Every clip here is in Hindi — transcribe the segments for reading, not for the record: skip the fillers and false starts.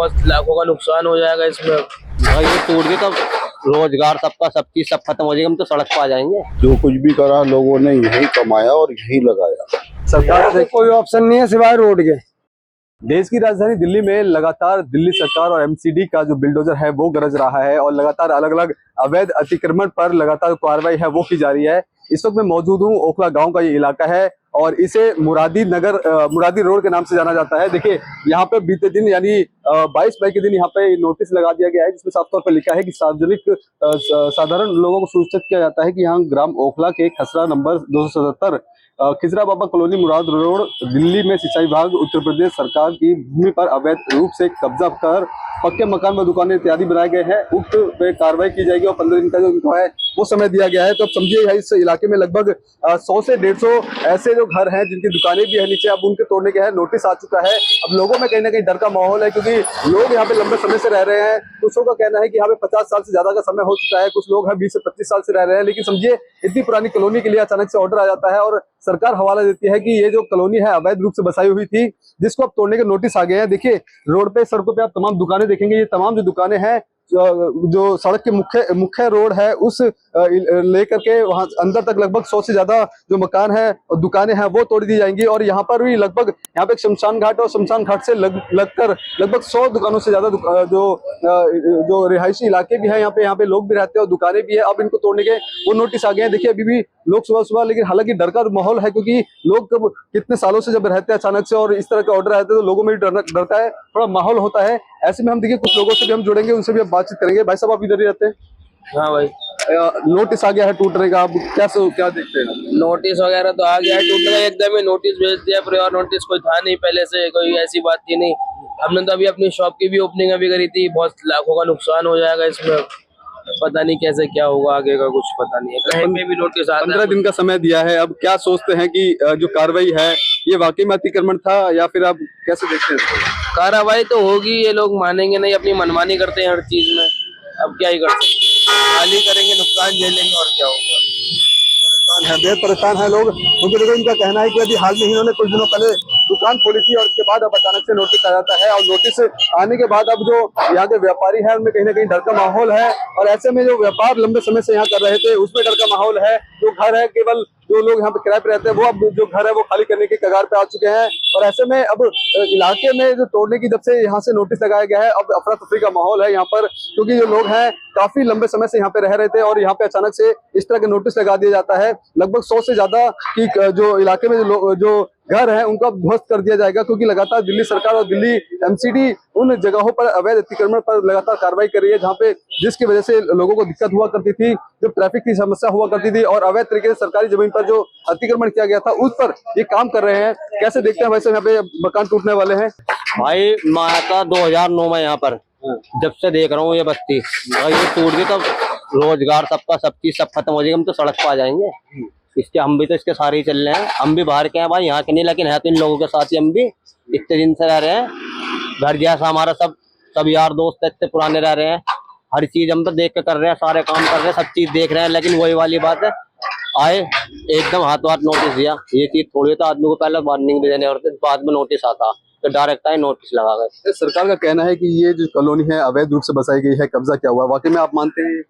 बहुत लाखों का नुकसान हो जाएगा इसमें। भाई ये टूट गई तो रोजगार सबका, सब चीज सब खत्म हो जाएगी, हम तो सड़क पर आ जाएंगे। जो कुछ भी करा लोगों ने यही कमाया और यही लगाया। सरकार का कोई ऑप्शन नहीं है सिवाय रोड के। देश की राजधानी दिल्ली में लगातार दिल्ली सरकार और एमसीडी का जो बिल्डोजर है वो गरज रहा है और लगातार अलग अलग अवैध अतिक्रमण पर लगातार कार्रवाई है वो की जा रही है। इस वक्त मैं मौजूद हूँ, ओखला गांव का ये इलाका है और इसे मुरादी रोड के नाम से जाना जाता है। देखिए यहाँ पे बीते दिन यानी 22 मई के दिन यहाँ पे नोटिस लगा दिया गया है जिसमें साफ तौर पर लिखा है कि सार्वजनिक साधारण लोगों को सूचित किया जाता है कि यहाँ ग्राम ओखला के खसरा नंबर 277 खिजरा बाबा कॉलोनी मुराद रोड दिल्ली में सिंचाई विभाग उत्तर प्रदेश सरकार की भूमि पर अवैध रूप से कब्जा कर पक्के मकान व दुकानें इत्यादि बनाए गए हैं। उक्त पे कार्रवाई की जाएगी और 15 दिन का जो है वो समय दिया गया है। तो अब समझिए इस इलाके में लगभग 100 से 150 ऐसे जो घर हैं जिनकी दुकानें भी है नीचे, अब उनके तोड़ने के है नोटिस आ चुका है। अब लोगों में कहीं ना कहीं डर का माहौल है क्योंकि लोग यहाँ पे लंबे समय से रह रहे हैं। कुछ लोगों का कहना है कि यहाँ पे 50 साल से ज्यादा का समय हो चुका है, कुछ लोग हैं 20 से 25 साल से रह रहे हैं। लेकिन समझिए इतनी पुरानी कॉलोनी के लिए अचानक से ऑर्डर आ जाता है और सरकार हवाला देती है कि ये जो कॉलोनी है अवैध रूप से बसाई हुई थी जिसको अब तोड़ने के नोटिस आ गए हैं। देखिए रोड पे, सड़कों पे आप तमाम दुकानें देखेंगे, ये तमाम जो दुकानें हैं जो सड़क के मुख्य रोड है उस लेकर के वहां अंदर तक लगभग 100 से ज्यादा जो मकान है और दुकानें हैं वो तोड़ दी जाएंगी। और यहाँ पर भी लगभग यहाँ पे एक शमशान घाट और शमशान घाट से लगकर लगभग 100 दुकानों से ज्यादा जो रिहायशी इलाके भी है यहाँ पे लोग भी रहते हैं और दुकानें भी है। अब इनको तोड़ने के वो नोटिस आ गए हैं। देखिए अभी भी लोग सुबह लेकिन हालांकि डर का माहौल है क्योंकि लोग कब कितने सालों से जब रहते हैं अचानक से और इस तरह के ऑर्डर आते हैं तो लोगों में भी डर का है, थोड़ा माहौल होता है। ऐसे में हम देखिए कुछ लोगों से भी हम जुड़ेंगे, उनसे भी हम बातचीत करेंगे। भाई साहब आप इधर ही रहते हैं? हाँ भाई, नोटिस आ गया है टूटने का, आप क्या देखते हैं? नोटिस वगैरह तो आ गया है टूटने का, एकदम ही नोटिस भेज दिया। प्रायर नोटिस कोई था नहीं पहले से, कोई ऐसी बात थी नहीं। हमने तो अभी अपनी शॉप की भी ओपनिंग अभी करी थी, बहुत लाखों का नुकसान हो जाएगा इसमें। पता नहीं कैसे क्या होगा आगे का, कुछ पता नहीं है। कहीं पे भी नोटिस आ 15 दिन का समय दिया है। अब क्या सोचते हैं कि जो कार्रवाई है ये वाकई में अतिक्रमण था या फिर आप कैसे देखते हैं? कार्रवाई तो होगी, ये लोग मानेंगे नहीं, अपनी मनमानी करते हैं हर चीज में। अब क्या ही कर सकते हैं, खाली करेंगे, नुकसान झेलेंगे और क्या होगा। बेहद परेशान है लोग क्योंकि देखो इनका कहना है कि अभी हाल में ही इन्होंने कुछ दिनों पहले दुकान खोली थी और उसके बाद अब अचानक से नोटिस आ जाता है और नोटिस आने के बाद अब जो यहाँ के व्यापारी है उनमें कहीं ना कहीं डर का माहौल है। और ऐसे में जो व्यापार लंबे समय से यहाँ कर रहे थे उसमें डर का माहौल है। जो घर है, केवल जो लोग यहाँ पे किराए पे रहते हैं वो अब जो घर है वो खाली करने की कगार पे आ चुके हैं। और ऐसे में अब इलाके में जो तोड़ने की जब से यहाँ से नोटिस लगाया गया है अब अफरा तफरी का माहौल है यहाँ पर क्योंकि जो लोग हैं काफी लंबे समय से यहाँ पे रह रहे थे और यहाँ पे अचानक से इस तरह के नोटिस लगा दिया जाता है। लगभग 100 से ज्यादा की जो इलाके में जो घर है उनका ध्वस्त कर दिया जाएगा क्योंकि लगातार दिल्ली सरकार और दिल्ली एमसीडी उन जगहों पर अवैध अतिक्रमण पर लगातार कार्रवाई कर रही है जहां पे जिसकी वजह से लोगों को दिक्कत हुआ करती थी, जब ट्रैफिक की समस्या हुआ करती थी और अवैध तरीके से सरकारी जमीन पर जो अतिक्रमण किया गया था उस पर ये काम कर रहे हैं। कैसे देखते हैं वैसे यहाँ पे मकान टूटने वाले हैं? भाई मैं का 2009 में यहाँ पर जब से देख रहा हूँ ये बस्ती, भाई ये टूट गई तो रोजगार सबका, सब चीज सब खत्म हो जाएगी, हम तो सड़क पर आ जाएंगे। इसके हम भी तो इसके सारे ही चल रहे हैं, हम भी बाहर के हैं भाई, यहाँ के नहीं, लेकिन है तो इन लोगों के साथ ही हम भी इतने दिन से रह रहे हैं। घर जैसा हमारा सब यार दोस्त इतने पुराने रह रहे हैं, हर चीज हम तो देख के कर रहे हैं, सारे काम कर रहे हैं, सब चीज देख रहे हैं। लेकिन वही वाली बात है, आए एकदम हाथों हाथ नोटिस दिया, ये चीज थोड़ी तो आदमी को पहले वार्निंग भी देने और बाद में नोटिस आता तो डायरेक्ट आए नोटिस लगा गए। सरकार का कहना है कि ये जो कॉलोनी है अवैध रूप से बसाई गई है, कब्जा किया हुआ है, वाकई में आप मानते हैं?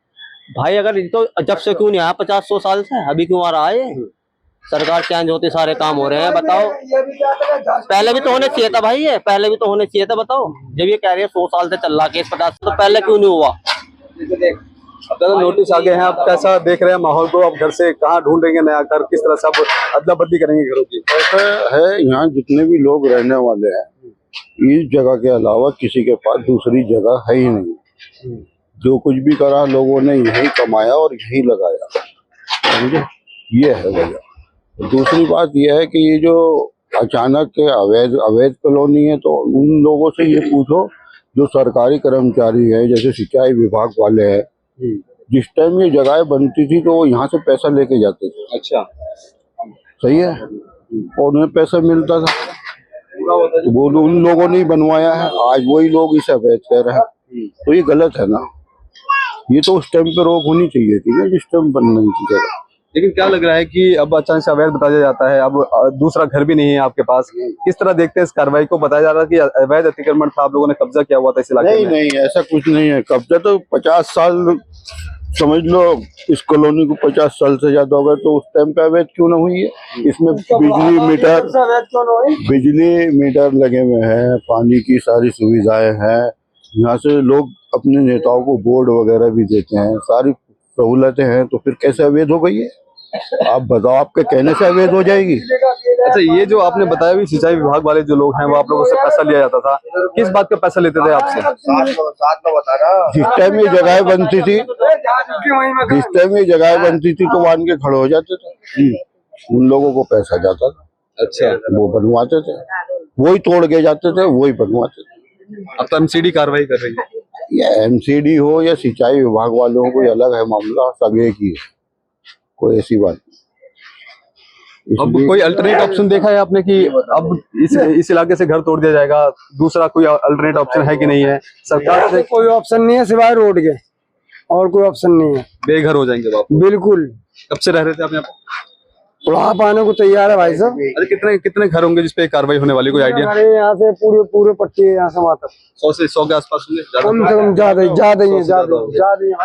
भाई अगर तो जब से क्यों नहीं आया 50-100 साल से, अभी क्यों आ रहा है? सरकार चेंज होती सारे काम हो रहे हैं, बताओ। पहले भी तो होने चाहिए था भाई, ये पहले भी तो होने चाहिए था। बताओ जब ये कह रहे हैं 100 साल से चल रहा केस 50 तो पहले क्यों नहीं हुआ? अब नोटिस आ गए हैं, आप कैसा देख रहे हैं माहौल को? अब घर से कहाँ ढूंढेंगे नया घर, किस तरह से अब अदला बदली करेंगे घरों की? ऐसा है यहाँ जितने भी लोग रहने वाले हैं इस जगह के अलावा किसी के पास दूसरी जगह है ही नहीं। जो कुछ भी करा लोगों ने यही कमाया और यही लगाया, समझे? ये है वजह। दूसरी बात यह है कि ये जो अचानक अवैध कॉलोनी है तो उन लोगों से ये पूछो जो सरकारी कर्मचारी है, जैसे सिंचाई विभाग वाले हैं, जिस टाइम ये जगह बनती थी तो वो यहाँ से पैसा लेके जाते थे। अच्छा, सही है, और उन्हें पैसा मिलता था तो वो उन लोगों ने बनवाया है। आज वही लोग इसे अवैध कह रहे हैं तो ये गलत है ना। ये तो उस टाइम पे रोक होनी चाहिए थी ना जिस टाइम बनना थी जगह। लेकिन क्या लग रहा है कि अब अचानक से अवैध बताया जाता है, अब दूसरा घर भी नहीं है आपके पास, किस तरह देखते हैं इस कार्रवाई को? बताया जा रहा है कि अवैध अतिक्रमण था, आप लोगों ने कब्जा किया हुआ था इस इलाके नहीं में। नहीं, ऐसा कुछ नहीं है। कब्जा तो 50 साल समझ लो, इस कॉलोनी को 50 साल से ज्यादा हो गए, तो उस टाइम पे अवैध क्यों ना हुई है? इसमें बिजली मीटर लगे हुए हैं, पानी की सारी सुविधाएं हैं, यहाँ से लोग अपने नेताओं को बोर्ड वगैरह भी देते हैं, सारी सहूलतें हैं, तो फिर कैसे अवैध हो गई है? आप बताओ, आपके कहने से अवैध हो जाएगी? अच्छा, ये जो आपने बताया भी सिंचाई विभाग वाले जो लोग हैं वो आप लोगों से पैसा लिया जाता था, किस बात का पैसा लेते थे आपसे? जिस टाइम ये जगह बनती थी, तो मान के खड़े हो जाते थे, उन लोगों को पैसा जाता था। अच्छा, वो बनवाते थे, वही तोड़ के जाते थे, वही बनवाते थे। अब तो एमसीडी कार्रवाई कर रही है। या एमसीडी हो या सिंचाई विभाग वालों को, अलग है मामला, सब एक ही है, कोई ऐसी बात नहीं। अब कोई अल्टरनेट ऑप्शन देखा है आपने कि अब इस इलाके से घर तोड़ दिया जाएगा, दूसरा कोई अल्टरनेट ऑप्शन है कि नहीं है? सरकार से कोई ऑप्शन नहीं है सिवाय रोड के, और कोई ऑप्शन नहीं है। बेघर हो जाएंगे आप। बिल्कुल। कब से रह रहे थे आप यहाँ पे? बुढ़ापा आने को तैयार है भाई साहब। अरे कितने कितने घर होंगे जिसपे कार्रवाई होने वाली, कोई आइडिया? हमारे यहाँ से पूरे पट्टी है, यहाँ से वहाँ तक 100 से 100 के आसपास होंगे, कम से कम ज्यादा।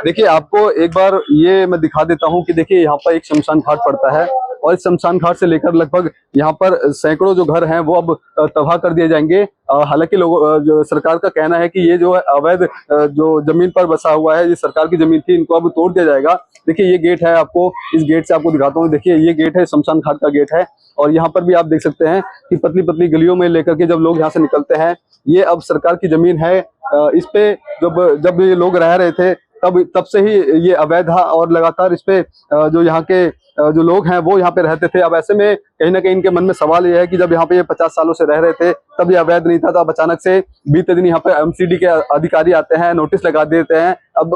देखिए, आपको एक बार ये मैं दिखा देता हूँ कि देखिए यहाँ पर एक शमशान घाट पड़ता है, और इस शमशान घाट से लेकर लगभग यहाँ पर सैकड़ों जो घर हैं वो अब तबाह कर दिए जाएंगे। हालांकि लोगों जो सरकार का कहना है कि ये जो है अवैध जो जमीन पर बसा हुआ है, ये सरकार की जमीन थी, इनको अब तोड़ दिया जाएगा। देखिए ये गेट है, आपको इस गेट से आपको दिखाता हूँ। देखिए ये गेट है, शमशान घाट का गेट है, और यहाँ पर भी आप देख सकते हैं कि पतली पतली गलियों में लेकर के जब लोग यहाँ से निकलते हैं, ये अब सरकार की जमीन है। इस पे जब ये लोग रह रहे थे तब से ही ये अवैध था, और लगातार इस पे जो यहाँ के जो लोग हैं वो यहाँ पे रहते थे। अब ऐसे में कहीं ना कहीं इनके मन में सवाल ये है कि जब यहाँ पे ये 50 सालों से रह रहे थे तब ये अवैध नहीं था, तो अब अचानक से बीते दिन यहाँ पे एमसीडी के अधिकारी आते हैं, नोटिस लगा देते हैं। अब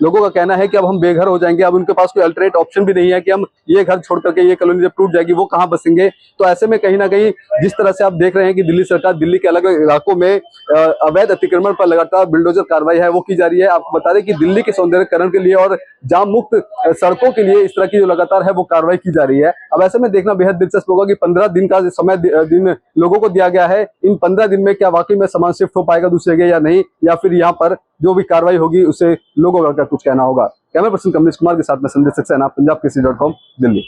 लोगों का कहना है कि अब हम बेघर हो जाएंगे, अब उनके पास कोई अल्टरनेट ऑप्शन भी नहीं है कि हम ये घर छोड़ करके, ये कॉलोनी जब टूट जाएगी वो कहाँ बसेंगे। तो ऐसे में कहीं ना कहीं जिस तरह से आप देख रहे हैं कि दिल्ली सरकार दिल्ली के अलग अलग इलाकों में अवैध अतिक्रमण पर लगातार बिल्डोजर कार्रवाई है वो की जा रही है। आपको बता दें कि दिल्ली के सौंदर्यकरण के लिए और जाम मुक्त सड़कों के लिए इस तरह की जो लगातार है वो कार्रवाई की जा रही है। अब ऐसे में देखना बेहद दिलचस्प होगा कि 15 दिन का समय दिन लोगों को दिया गया है, इन 15 दिन में क्या वाकई में सामान शिफ्ट हो पाएगा दूसरी जगह या नहीं, या फिर यहाँ पर जो भी कार्रवाई होगी उससे लोगों का क्या कुछ कहना होगा। कैमरा पर्सन कमलेश कुमार के साथ में संजय सक्सेना, पंजाब केसरी.com, दिल्ली।